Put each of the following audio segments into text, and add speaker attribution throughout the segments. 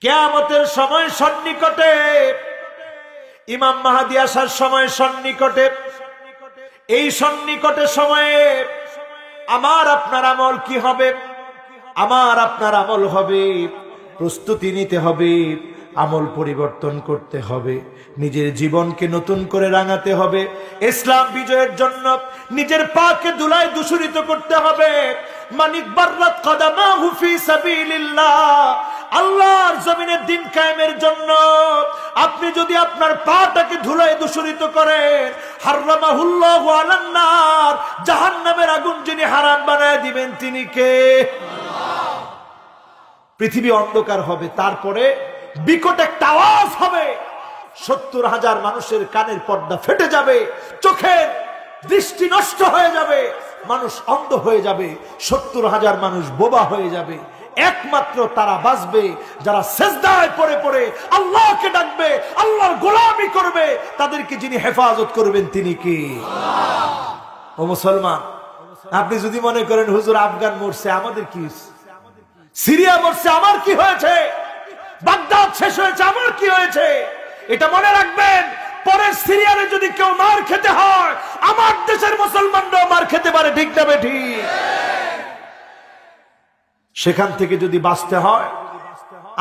Speaker 1: কিয়ামতের সময় সন্নিকটে, ইমাম মাহদী আসার সময় সন্নিকটে। এই সন্নিকটে সময়ে আমার আপনার আমল কি হবে? আমার আপনার আমল হবে, প্রস্তুতি নিতে হবে, আমল পরিবর্তন করতে হবে, নিজের জীবনকে নতুন করে রাঙাতে হবে, ইসলাম বিজয়ের জন্য নিজের পাকে ধুলায় দূষিত করতে হবে। মানিক বাররাত কদামাহু ফি সাবিলিল্লাহ, আল্লাহর জমিনে দিন কায়েমের জন্য আপনি যদি আপনার পাটাকে ধুলায় দূষিত করেন, হারামাহুল্লাহু আলান নার, জাহান্নামের আগুন যিনি হারাম বানায় দিবেন তিনি কে? পৃথিবী অন্ধকার হবে, তারপরে বিকট একটা আওয়াজ হবে, 70,000 মানুষের কানের পর্দা ফেটে যাবে, চোখের দৃষ্টি নষ্ট হয়ে যাবে, মানুষ অন্ধ হয়ে যাবে, 70,000 মানুষ বোবা হয়ে যাবে। একমাত্র তারা বাঁচবে যারা সিজদায় পড়ে পড়ে আল্লাহকে ডাকবে, আল্লাহর গোলামি করবে, তাদেরকে যিনি হেফাজত করবেন তিনি কি? ও মুসলমান, আপনি যদি মনে করেন হুজুর আফগান মরছে, আমাদের কি? সিরিয়া মরছে, আমার কি হয়েছে? বাগদাদ শেষ হয়েছে, আমার কি হয়েছে? এটা মনে রাখবেন, পরের সিরিয়ারে যদি কেউ মার খেতে হয়, আমার দেশের মুসলমানরাও মার খেতে পারে, ঠিক না বেঠিক? সেখান থেকে যদি বাঁচতে হয়,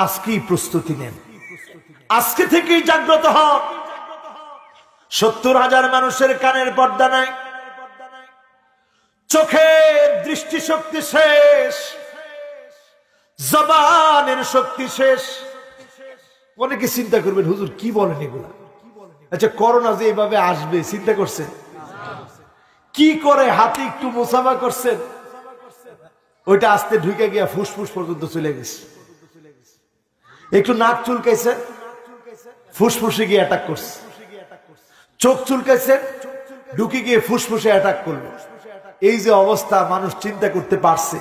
Speaker 1: আজকেই প্রস্তুতি নেন, আজকে থেকেই জাগ্রত হন। 70,000 মানুষের কানের পর্দা নাই, চোখের দৃষ্টিশক্তি শেষ, জবানের শক্তি শেষ। অনেকে চিন্তা করবেন হুজুর কি বলেন এগুলা? আচ্ছা, করোনা যে এভাবে আসবে চিন্তা করছেন? কি করে হাতে একটু মুসাফা করছেন, ওইটা আস্তে ঢুকে গিয়া ফুসফুস পর্যন্ত চলে গেছে। একটু নাক চুলকাইছে, ফুসফুসে গিয়ে অ্যাটাক করছে। চোখ চুলকাইছে, ঢুকে গিয়ে ফুসফুসে অ্যাটাক করলো। এই যে অবস্থা, মানুষ চিন্তা করতে পারছে?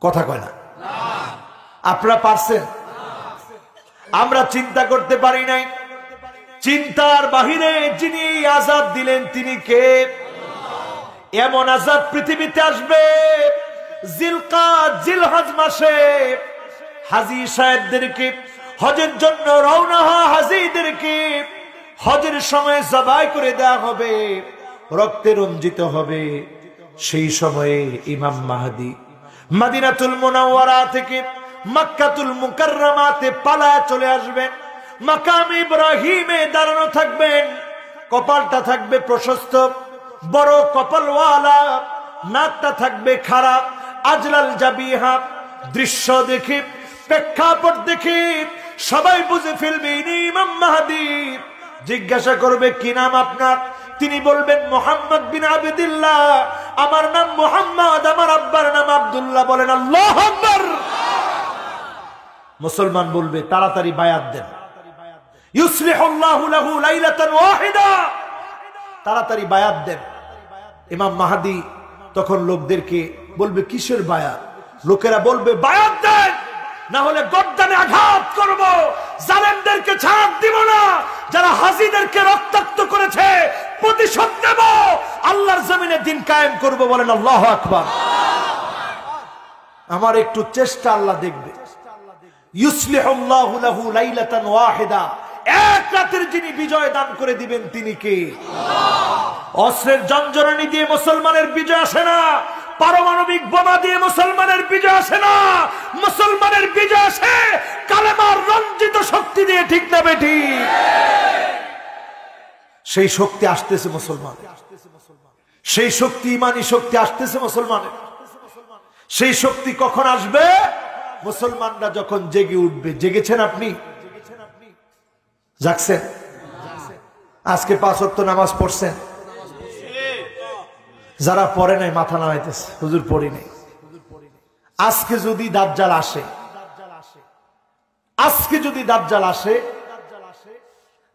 Speaker 1: কথা কয় না। আপনারা পারছেন? আমরা চিন্তা করতে পারি নাই। চিন্তার বাহিরে যিনি আযাব দিলেন তিনি কে? এমন আযাব পৃথিবীতে আসবে, জিলকাদ জিলহজ মাসে হাজী সাহেবদেরকে, হজের জন্য রওনা হওয়া হাজীদেরকে হজের সময় জবাই করে দেওয়া হবে, রক্তে রঞ্জিত হবে। সেই সময়ে ইমাম মাহদী মদিনাতুল মুনাওয়ারা থেকে মক্কাতুল মুকাররমাতে পালায় চলে আসবেন, মাকাম ইব্রাহিমে দাঁড়ানো থাকবেন, কপালটা থাকবে প্রশস্ত, বড় কপালওয়ালা, নাকটা থাকবে খারাপ, আজলাল জাবিহা। দৃশ্য দেখে, প্রেক্ষাপট দেখে সবাই বুঝে ফেলবে ইনি ইমাম মাহদী। জিজ্ঞাসা করবে কি নাম আপনার? তিনি বলবেন মুহাম্মদ বিন আবদুল্লাহ। আমার নাম মুহাম্মদ, আমার আব্বার নাম আব্দুল্লাহ। বলেন আল্লাহু আকবার। মুসলমান বলবে তাড়াতাড়ি বায়াত দেন, ইউসলিহুল্লাহু লাহু লাইলাতান ওয়াহিদা, তাড়াতাড়ি বায়াত দেন। ইমাম মাহদী তখন লোকদেরকে বলবে কিসের বায়াত? লোকেরা বলবে বায়াত দেন, না হলে গর্দানে আঘাত করব, জালেমদেরকে ছাড় দিব না, যারা হাজীদেরকে রক্তাক্ত করেছে প্রতিশোধ নেব, আল্লাহর জমিনে দিন কায়েম করব। বলেন আল্লাহু আকবার। আমার একটু চেষ্টা আল্লাহ দেখবে। ইউসলিহুল্লাহু লাহু লাইলাতান ওয়াহিদা, এক রাতের যিনি বিজয় দান করে দিবেন তিনি কে? অস্ত্রের জঞ্জরানি দিয়ে মুসলমানের বিজয় আসে না, পারমাণবিক বোমা দিয়ে মুসলমানের বিজয় আসে না, মুসলমানের বিজয় আসে কালেমার রঞ্জিত শক্তি দিয়ে, ঠিক না বেঠিক? সেই শক্তি আসতেছে মুসলমান, সেই শক্তি ইমানি শক্তি আসতেছে মুসলমানের। সেই শক্তি কখন আসবে? মুসলমানরা যখন জেগে উঠবে। জেগেছেন আপনি? জাগছেন? আজকে 5 ওয়াক্ত নামাজ পড়ছেন? যারা পড়ে নাই মাথা নামাইতেছে, হুজুর পড়ি নাই। আজকে যদি দাজ্জাল আসে, আজকে যদি দাজ্জাল আসে,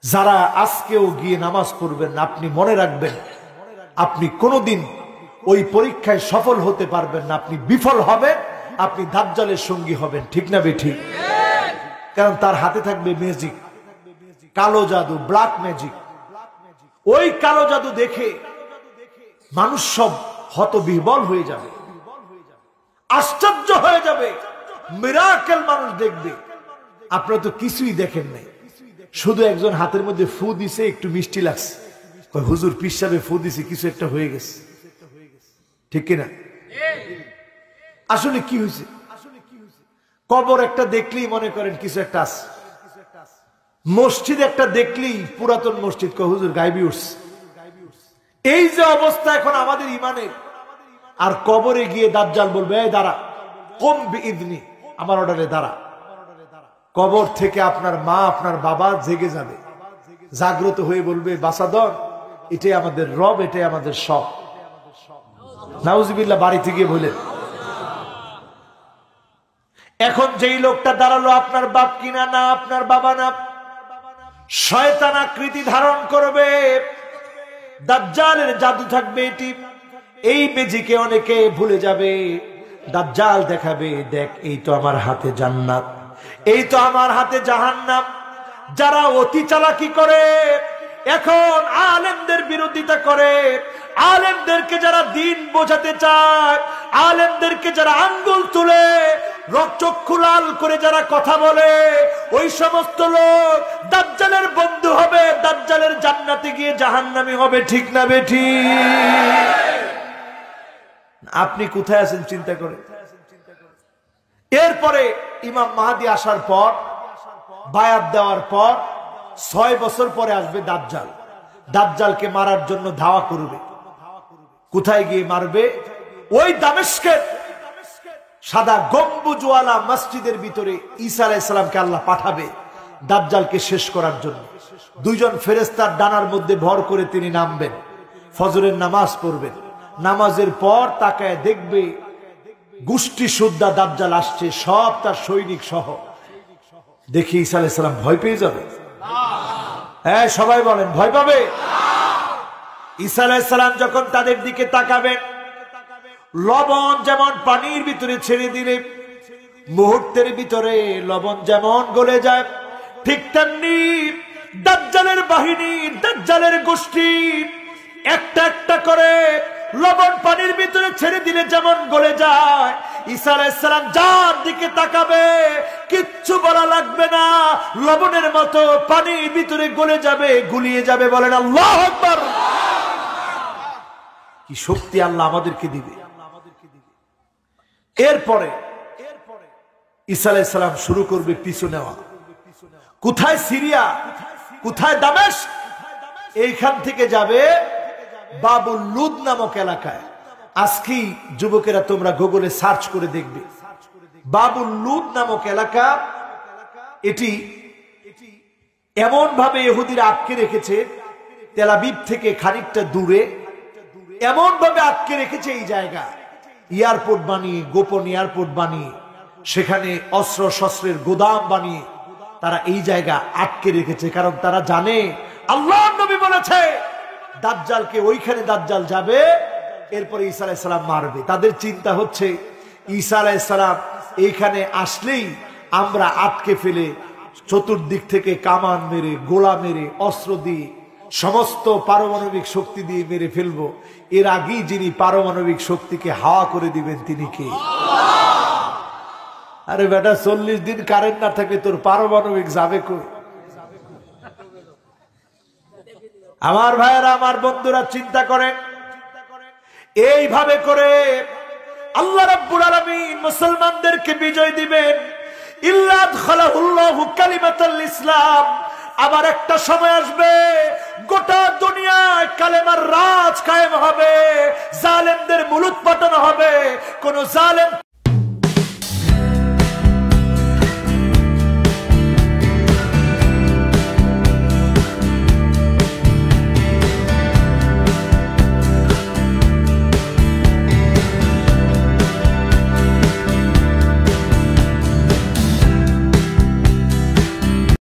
Speaker 1: যারা আজকেও গিয়ে নামাজ পড়বেন, আপনি মনে রাখবেন আপনি কোনোদিন ওই পরীক্ষায় সফল হতে পারবেন না, আপনি বিফল হবেন, আপনি দাজ্জালের সঙ্গী হবেন, ঠিক না বেঠিক? কারণ তার হাতে থাকবে ম্যাজিক, কালো জাদু, ব্ল্যাক ম্যাজিক। ওই কালো জাদু দেখে মানুষ সব হতবিহ্বল হয়ে যাবে, আশ্চর্য হয়ে যাবে, মিরাকেল মানুষ দেখবে। আপনারা তো কিছুই দেখেন নাই, শুধু একজন হাতের মধ্যে ফু দিছে, একটু মিষ্টি লাগছে, হুজুর পীর সাহেব ফু দিছে, কিছু একটা হয়ে গেছে। ঠিক কিনা? আসলে কি হয়েছে? কবর একটা দেখলেই মনে করেন কিছু একটা আছে, মসজিদ একটা দেখলেই পুরাতন মসজিদ হুজুর গায়েবী উঠছে। এই যে অবস্থা এখন আমাদের ইমানের, আর কবরে গিয়ে দাজ্জাল বলবে এই দাঁড়া, কম বিইذনি, আমার অর্ডারে দাঁড়া। কবর থেকে আপনার মা আপনার বাবা জেগে যাবে, জাগ্রত হয়ে বলবে বাসাদর, এটাই আমাদের রব, এটাই আমাদের সব। নাউজুবিল্লাহ, বাড়িতে গিয়ে বলেন। এখন যেই লোকটা দাঁড়ালো আপনার বাপ কিনা না, আপনার বাবা না, শয়তান আকৃতি ধারণ করবে, দাজ্জালের জাদু থাকবে এটি। এই বেজিকে অনেকে ভুলে যাবে, দাজ্জাল দেখাবে, দেখ এই তো আমার হাতে জান্নাত, এই তো আমার হাতে জাহান্নাম। যারা অতি চালাকি করে, এখন আলেমদের বিরোধিতা করে, আলেমদেরকে যারা দিন বোঝাতে চায়, আলেমদেরকে যারা আঙ্গুল তুলে চক্ষু লাল করে যারা কথা বলে, ওই সমস্ত লোক দাজ্জালের বন্ধু হবে, দাজ্জালের জান্নাতে গিয়ে জাহান্নামী হবে। ঠিক না বেঠিক? আপনি কোথায় আছেন চিন্তা করে। এরপরে ইমাম মাহদী আসার পর, বায়াত দেওয়ার পর 6 বছর পরে আসবে দাজ্জাল। দাজ্জালকে মারার জন্য ধাওয়া করবে। কোথায় গিয়ে মারবে? ওই দামেস্কের সাদা গম্বুজওয়ালা মসজিদের ভিতরে ঈসা আলাইহিস সালামকে আল্লাহ পাঠাবে দাজ্জালকে শেষ করার জন্য। 2 জন ফেরেশতার ডানার মধ্যে ভর করে তিনি নামবেন, ফজরের নামাজ পড়বেন, নামাজের পর তাকায় দেখবে গোষ্ঠী সুদ্ধা দাজ্জাল আসছে, সব তার সৈনিক সহ। দেখি ঈসা আলাইহিস সালাম ভয় পেয়ে যাবে? হ্যাঁ, সবাই বলেন ভয় পাবে? ঈসা আলাইহিস সালাম যখন তাদের দিকে তাকাবেন, লবণ যেমন পানির ভিতরে ছেড়ে দিলে মুহূর্তের ভিতরে লবণ যেমন গলে যায়, ঠিক তেমনি দাজ্জালের বাহিনী, দাজ্জালের গোষ্ঠী একটা একটা করে লবণ পানির ভিতরে ছেড়ে দিলে যেমন গলে যায়, ঈসা আলাইহিস সালাম যার দিকে তাকাবে কিচ্ছু বলা লাগবে না, লবণের মতো পানির ভিতরে গলে যাবে, গুলিয়ে যাবে। বলেন আল্লাহু আকবার। কি শক্তি আল্লাহ আমাদেরকে দিবে। এরপরে ঈসা আলাইহিস সালাম শুরু করবে পিছু নেওয়া। কোথায়? সিরিয়া। কোথায়? দামেস্ক। এইখান থেকে যাবে বাবুল লুদ নামক এলাকায়। আজকে যুবকেরা তোমরা গুগলে সার্চ করে দেখবে, বাবুল লুদ নামক এলাকা। এটি এমন ভাবে ইহুদিরা আটকে রেখেছে, তেল আবিব থেকে খানিকটা দূরে এমন ভাবে আটকে রেখেছে এই জায়গা, এয়ারপোর্ট বানিয়ে, গোপন এয়ারপোর্ট বানিয়ে, সেখানে অস্ত্র শস্ত্রের গোদাম বানিয়ে তারা এই জায়গা আটকে রেখেছে। কারণ তারা জানে আল্লাহর নবী বলেছে দাজ্জালকে, ওইখানে দাজ্জাল যাবে, এরপরে ঈসা আলাইহিস সালাম মারবে। তাদের চিন্তা হচ্ছে ঈসা আলাইহিস সালাম এইখানে আসলেই আমরা আটকে ফেলে চতুর্দিক থেকে কামান মেরে, গোলা মেরে, অস্ত্র দিয়ে, সমস্ত পারমাণবিক শক্তি দিয়ে মেরে ফেলবো। এর আগেই যিনি পারমাণবিক শক্তিকে হাওয়া করে দিবেন তিনি কে? আরে বেটা, 40 দিন কারেন্ট না থাকলে তোর পারমাণবিক যাবে কই? আমার ভাইয়েরা, আমার বন্ধুরা, চিন্তা করেন। এইভাবে করে আল্লাহ রাব্বুল আলামিন মুসলমানদেরকে বিজয় দিবেন। ইল্লা আদখালাহুল্লাহু কালিমাতাল ইসলাম। আবার একটা সময় আসবে গোটা দুনিয়ায় কালেমার রাজ কায়েম হবে, জালেমদের মুলুৎ পাঠানো হবে। কোন জালেম